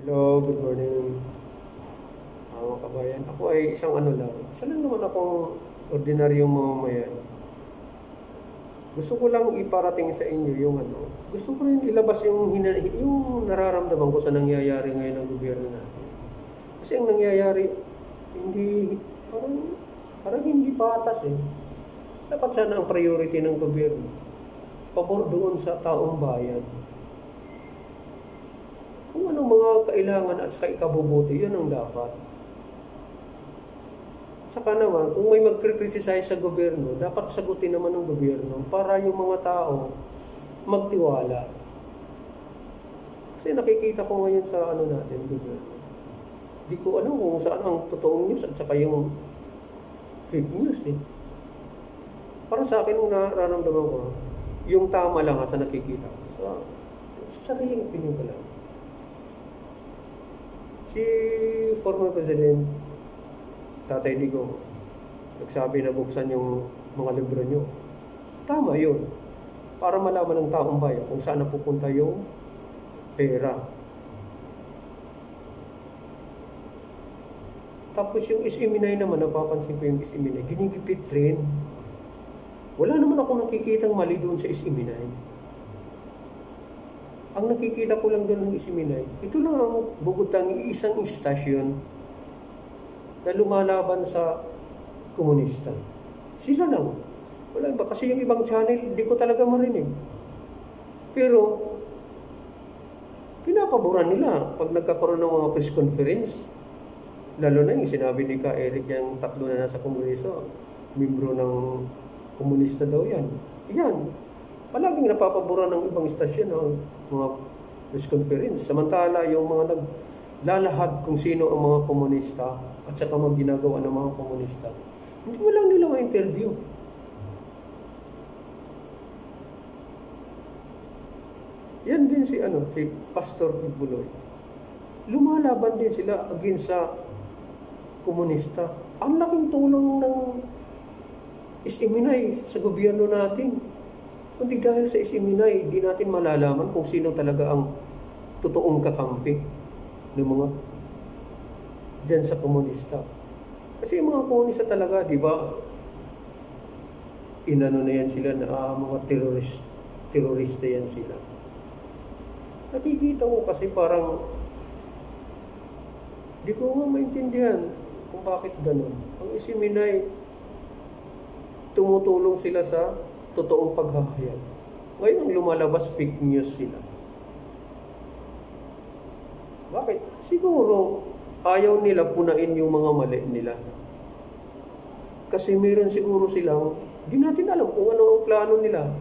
Hello, good morning, mga kabayan. Ako ay isang ano lang. Isa lang naman akong ordinaryong mamamayan. Gusto ko lang iparating sa inyo yung ano. Gusto ko rin ilabas yung nararamdaman ko sa nangyayari ngayon ng gobyerno natin. Kasi ang nangyayari, hindi, parang, parang hindi patas eh. Dapat sana ang priority ng gobyerno. Pabor doon sa taong bayan. Kung anong mga kailangan at saka ikabubuti, yun ang dapat. Saka naman, kung may mag-criticize sa gobyerno, dapat sagutin naman ng gobyerno para yung mga tao magtiwala. Kasi nakikita ko ngayon sa ano natin, gobyerno. Di ko alam kung saan ang totoong news at saka yung fake news eh. Para sa akin, yung nararamdaman ko, yung tama lang sa nakikita ko. Sa sariling opinion ko lang. Si former President Tatay Digong nagsabi na buksan yung mga libro nyo. Tama yun. Para malaman ng taong bayan kung saan napupunta yung pera. Tapos yung SMNI naman, napapansin ko yung SMNI, ginigipit rin. Wala naman ako nakikitang mali doon sa SMNI. Ang nakikita ko lang doon ng SMNI, ito lang ang bugutang isang istasyon na lumalaban sa komunista. Sila lang. Wala iba. Kasi yung ibang channel, hindi ko talaga marinig. Pero, pinapaboran nila pag nagkakaroon ng mga press conference. Lalo na yung sinabi ni Ka Eric, yung tatlo na nasa kongreso, membro ng komunista daw yan. Yan. Palaging napapaboran ng ibang istasyon ng mga press conference. Samantala, yung mga naglalahad kung sino ang mga komunista at saka mga ginagawa ng mga komunista, hindi mo lang nila ma-interview. Yan din si Pastor Buloy. Lumalaban din sila against sa komunista. Ang laking tulong ng SMNI sa gobyerno natin. Kundi dahil sa SMNI, di natin malalaman kung sino talaga ang totoong kakampi ng mga dyan sa komunista. Kasi yung mga komunista talaga, di ba, inano na yan sila na mga terorista yan sila. Nakikita ko kasi parang di ko nga maintindihan kung bakit ganun. Ang SMNI, tumutulong sila sa totoong paghahayag. Ngayon ang lumalabas, fake news sila. Bakit? Siguro, ayaw nila punain yung mga mali nila. Kasi meron siguro silang, di natin alam kung ano ang plano nila.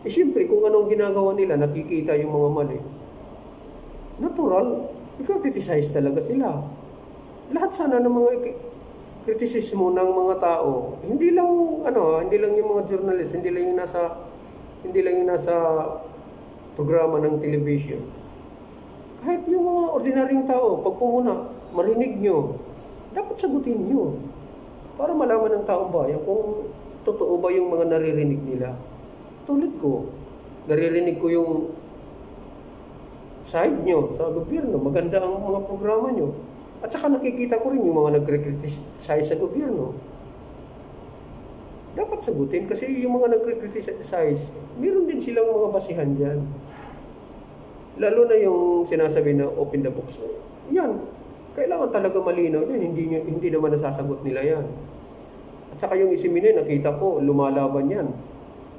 Eh siyempre, kung ano ang ginagawa nila, nakikita yung mga mali. Natural, ika-criticize talaga sila. Lahat sana ng mga kritisismo ng mga tao, hindi lang yung mga journalist, hindi lang yung nasa programa ng television. Kahit yung mga ordinaryong tao, pag pumuna, marinig nyo, dapat sagutin nyo. Para malaman ng taong bayan kung totoo ba yung mga naririnig nila. Tulad ko, naririnig ko yung side nyo sa gobyerno, maganda ang mga programa nyo. At saka nakikita ko rin yung mga nagre-criticize sa gobyerno. Dapat sagutin kasi yung mga nagre-criticize, meron din silang mga basihan dyan. Lalo na yung sinasabi na open the books. Yan, kailangan talaga malinaw yan, hindi naman nasasagot nila yan. At saka yung SMNI, nakita ko, lumalaban yan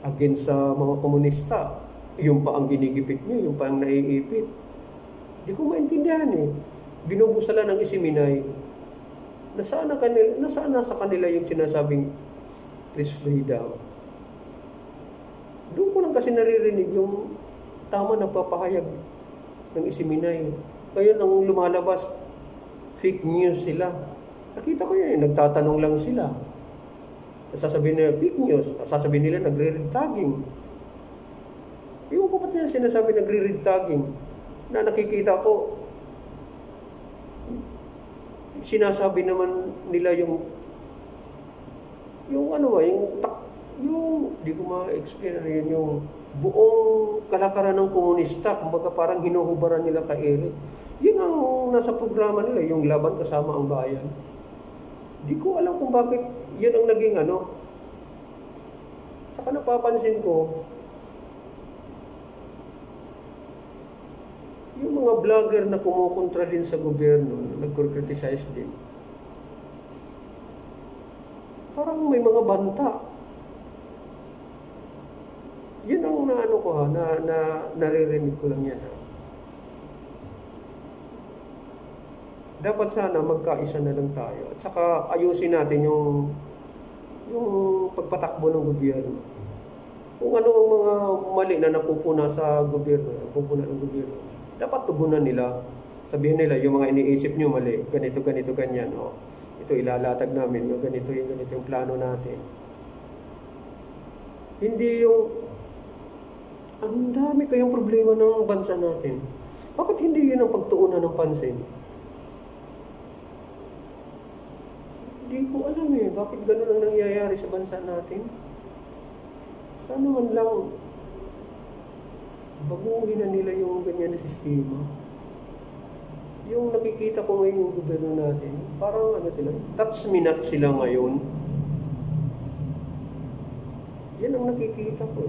against sa mga komunista. Yung pa ang ginigipit nyo, yung pa ang naiipit. Hindi ko maintindihan eh. Binubusala ng SMNI, nasaan sa kanila yung sinasabing press freedom. Doon ko lang kasi naririnig yung tama na papahayag ng SMNI. Ngayon ang lumalabas, fake news sila. Nakita ko yan, nagtatanong lang sila. Sasabihin nila fake news, sasabihin nila nagre-read tagging. Yung ko ba't nila sinasabi nagre-read tagging? Na nakikita ko, sinasabi naman nila yung di ko ma-explain ano yun, yung buong kalakaran ng komunista, kumbaga parang hinuhubaran nila kay Eric. Yun ang nasa programa nila, yung laban kasama ang bayan. Di ko alam kung bakit yun ang naging ano. Saka napapansin ko, yung mga vlogger na kumukontra din sa gobyerno, nagkriticize din. Parang may mga banta. Yun ang naano ko ha, naririnig ko lang yan ha. Dapat sana magkaisa na lang tayo. At saka ayusin natin yung pagpatakbo ng gobyerno. Kung ano ang mga mali na napupuna sa gobyerno, napupuna ng gobyerno, dapat tugunan nila. Sabihin nila, yung mga iniisip nyo mali, ganito, ganito, ganyan. O, ito ilalatag namin, ganito yung plano natin. Hindi yung, ang dami kayong problema ng bansa natin. Bakit hindi yun ang pagtuunan ng pansin? Hindi ko alam bakit ganun ang nangyayari sa bansa natin? Sana man lang, baguhin na nila yung ganyan na sistema. Yung nakikita ko ngayon yung gobyerno natin, parang ano sila, touch me not sila ngayon. Yan ang nakikita ko.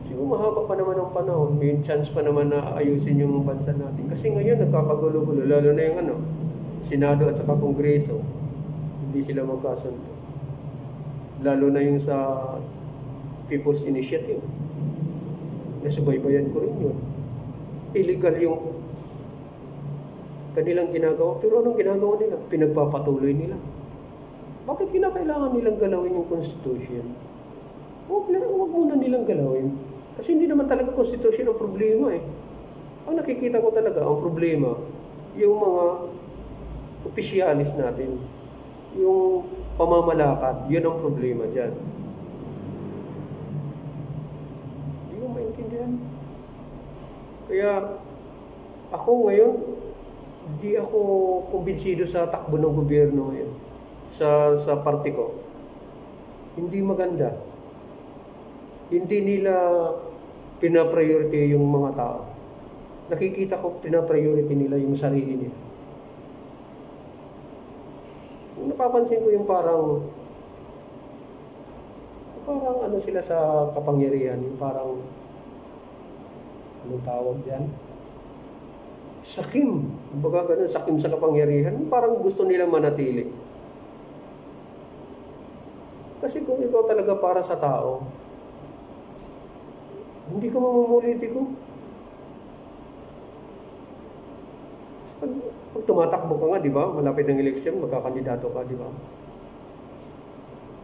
Siguro mahaba pa naman ang panahon, may chance pa naman na ayusin yung bansa natin. Kasi ngayon nagkakagulo-gulo, lalo na yung Senado at saka Kongreso, hindi sila magkasundo. Lalo na yung sa People's Initiative. Nasubaybayan ko rin yun. Illegal yung kanilang ginagawa. Pero anong ginagawa nila? Pinagpapatuloy nila. Bakit kinakailangan nilang galawin yung Constitution? Huwag muna nilang galawin. Kasi hindi naman talaga Constitution ang problema Ang nakikita ko talaga, ang problema, yung mga opisyalis natin, yung pamamalakad, yun ang problema dyan. Hindi ko maintindihan. Kaya, ako ngayon, hindi ako kumbinsido sa takbo ng gobyerno ngayon. Sa party ko. Hindi maganda. Hindi nila pinapriority yung mga tao. Nakikita ko pinapriority nila yung sarili nila. Napapansin ko yung parang ano sila sa kapangyarihan, yung parang anong tawag diyan? Sakim. Kumbaga ganun, sakim sa kapangyarihan, parang gusto nilang manatili. Kasi kung ikaw talaga para sa tao, hindi ka mamumulitiko. Pag tumatakbo ka nga, di ba? Malapit ng eleksyon, magkakandidato ka, di ba?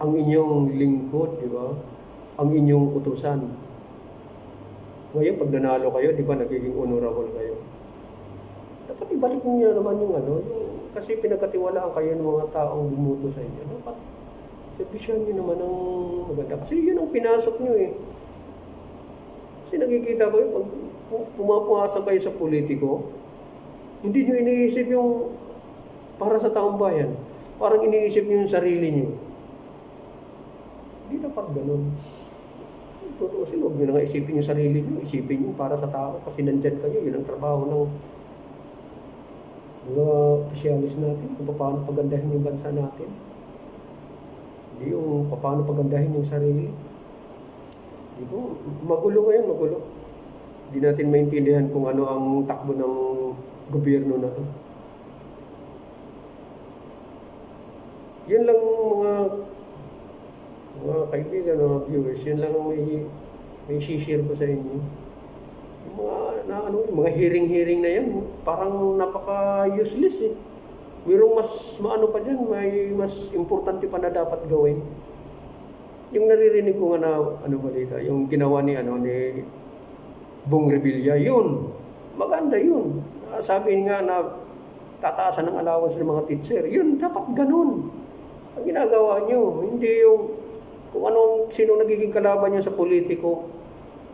Ang inyong lingkod, di ba? Ang inyong utusan. Ngayon, pag nanalo kayo, di ba, nagiging honorable kayo. Dapat ibalik niyo naman yung kasi pinagkatiwalaan kayo ng mga taong bumuto sa inyo. Dapat servisyan niyo naman ng maganda. Kasi yun ang pinasok niyo Kasi nakikita ko pag pumapasok kayo sa politiko, hindi nyo iniisip yung para sa taong bayan. Parang iniisip nyo yung sarili nyo. Hindi dapat ganun. Totoo sila, huwag nyo na nga isipin yung sarili nyo. Isipin nyo para sa tao. Kasi nandyan kayo. Yun ang trabaho ng mga opisyalis natin. Kung paano pagandahin yung bansa natin. Hindi yung paano pagandahin yung sarili. Hindi ko, magulo ngayon, magulo. Hindi natin maintindihan kung ano ang takbo ng gobyerno na to. Yan lang mga kaibigan, mga viewers, yan lang ang may share ko sa inyo. Yung mga hearing na yan, parang napaka-useless Mayroong mas maano pa dyan, may mas importante pa na dapat gawin. Yung naririnig ko nga na balita, yung ginawa ni Bong Revilla, yun, maganda yun. Sabi nga na tataasan ng allowance ng mga teacher. Yun, dapat ganun. Ang ginagawa nyo, hindi yung kung sino nagiging kalaban nyo sa politiko,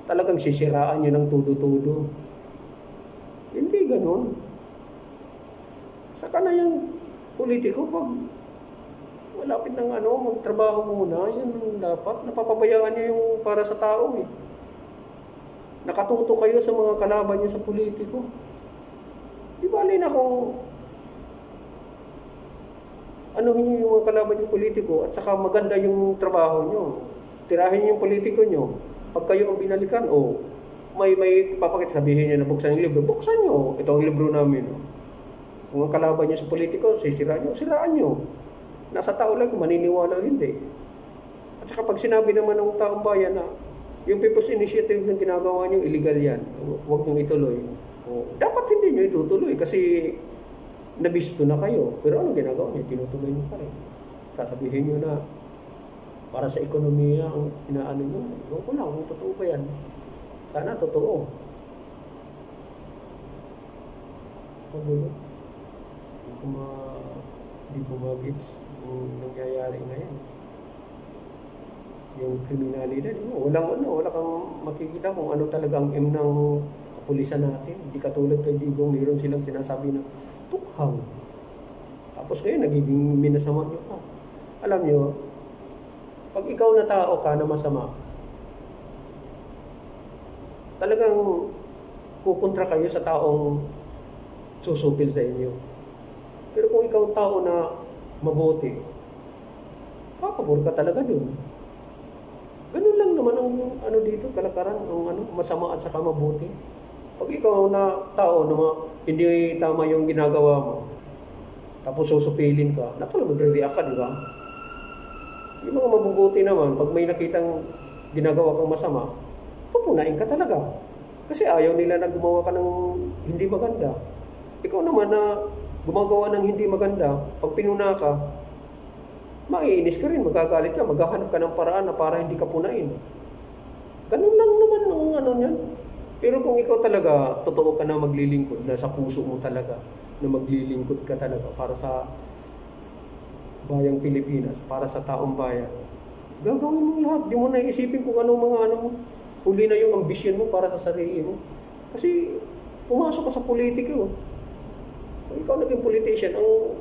talagang sisiraan nyo ng tudo-tudo. Hindi ganun. Saka na yung politiko, pag malapit ng magtrabaho muna, yun ang dapat. Napapabayaan nyo yung para sa tao eh. Nakatuto kayo sa mga kalaban nyo sa politiko. Di bali na kung anuhin nyo yung mga kalaban yung politiko at saka maganda yung trabaho nyo. Tirahin nyo yung politiko nyo. Pag kayo ang binalikan, may papakita, sabihin nyo na buksan yung libro. Buksan nyo. Ito ang libro namin. Kung ang kalaban nyo sa politiko, sisiraan nyo. Nasa tao lang kung maniniwala o hindi. At saka pag sinabi naman ng taong bayan na yung People's Initiative na ginagawa nyo, illegal yan. Huwag nyo ituloy. Dapat hindi nyo itutuloy kasi nabisto na kayo. Pero ano ginagawa nyo? Tinutuloy nyo pa rin. Sasabihin nyo na para sa ekonomiya ang inaano nyo. Huwag ko lang kung totoo ba yan. Sana totoo. Magulo. Hindi ko mag-gets yung nangyayari ngayon. Yung kriminalidad, wala kang makikita kung ano talaga ang aim ng kapulisan natin. Hindi katulad kay Digong, mayroon silang sinasabi na tukhang. Tapos ngayon, nagiging minasama nyo pa. Alam nyo, pag ikaw na tao ka na masama, talagang kukontra kayo sa taong susupil sa inyo. Pero kung ikaw tao na mabuti, papabor ka talaga dun. Ganun lang naman ang dito, kalakaran, ang masama at saka mabuti. Pag ikaw na tao na hindi tama yung ginagawa mo, tapos susupilin ka, magre-react ka, di ba? Yung mga mabubuti naman, pag may nakitang ginagawa kang masama, pupunain ka talaga. Kasi ayaw nila na gumawa ka ng hindi maganda. Ikaw naman na gumagawa ng hindi maganda, pag pinuna ka, maiinis ka rin, magagalit ka, maghahanap ka ng paraan na para hindi ka punain. Ganun lang naman ang niyan. Pero kung ikaw talaga, totoo ka na maglilingkod, na sa puso mo talaga, na maglilingkod ka talaga para sa bayang Pilipinas, para sa taong bayan, gagawin mo lahat. Di mo na iisipin kung huli na yung ambisyon mo para sa sarili mo. Kasi pumasok ka sa politika mo. Kung ikaw naging politician, ang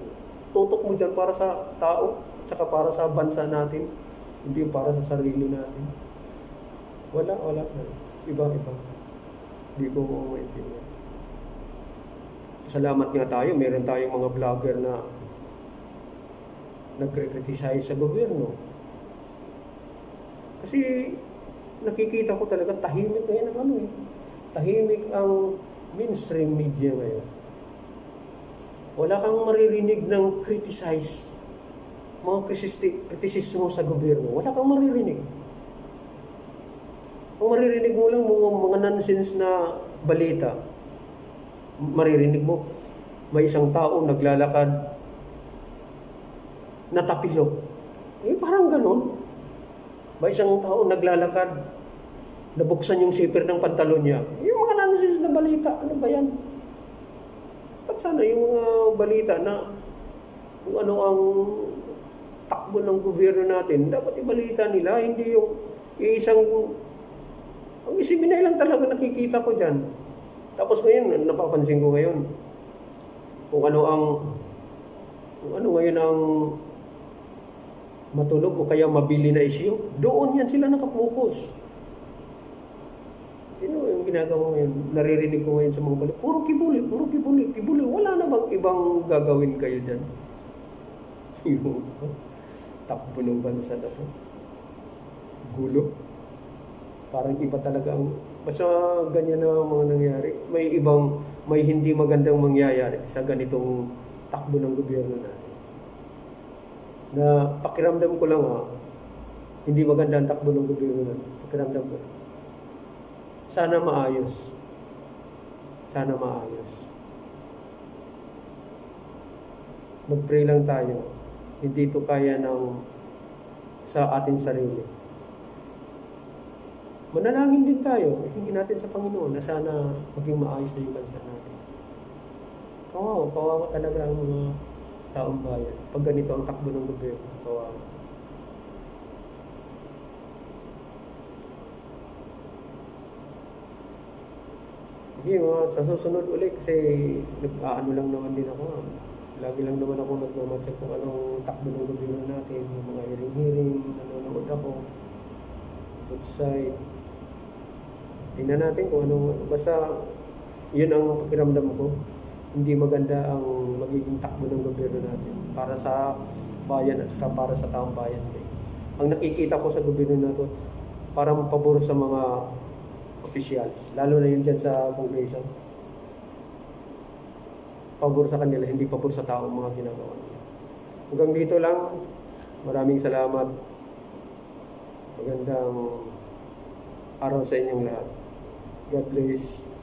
tutok mo dyan para sa tao, tsaka para sa bansa natin, hindi para sa sarili natin. Wala. Iba. Hindi ko maintindihan. Salamat nga tayo, meron tayong mga vlogger na nagkriticize sa gobyerno. Kasi nakikita ko talaga tahimik ngayon tahimik ang mainstream media ngayon. Wala kang maririnig ng criticize, mga kritisismo sa gobyerno. Wala kang maririnig. Ang maririnig mo lang mga nonsense na balita. Maririnig mo, may isang tao naglalakad, natapilok. Parang ganun. May isang tao naglalakad, nabuksan yung zipper ng pantalon niya. Yung mga nonsense na balita, ano ba yan? At sana yung mga balita na kung ano ang takbo ng gobyerno natin, dapat ibalita nila, hindi yung ang isiminay lang talaga nakikita ko dyan. Tapos ngayon, napapansin ko ngayon, kung ano ngayon ang matunog o kaya mabili na issue, doon yan sila nakapokus. Yung ginagawa ngayon, naririnig ko ngayon sa mga balik, puro kibuli. Wala na bang ibang gagawin kayo dyan? Yung takbo ng bansa na to. Gulo. Parang iba talaga basta ganyan na mga nangyari. May hindi magandang mangyayari sa ganitong takbo ng gobyerno natin. Na pakiramdam ko lang hindi maganda ang takbo ng gobyerno natin. Pakiramdam ko. Sana maayos. Mag-pray lang tayo. Hindi ito kaya sa ating sarili. Manalangin din tayo. Hingin natin sa Panginoon na sana maging maayos na yung bansa natin. Kawawa talaga ang mga taong bayan. Pag ganito ang takbo ng gobyerno, kawawa. Sige, sa susunod ulit kasi nag-aano lang naman din ako. Lagi lang naman ako nagmamatsak kung anong takbo ng gobyerno natin, yung mga hearing-hearing, nanonood ako, both side. Tingnan natin kung anong, basta yun ang pakiramdam ko. Hindi maganda ang magiging takbo ng gobyerno natin para sa bayan at saka para sa taong bayan. Ang nakikita ko sa gobyerno na to, parang pabor sa mga opisyal, lalo na yun dyan sa Congreso. Pabor sa kanila, hindi pabor sa taong mga ginagawa nila. Hanggang dito lang, maraming salamat. Magandang araw sa inyong lahat. God bless.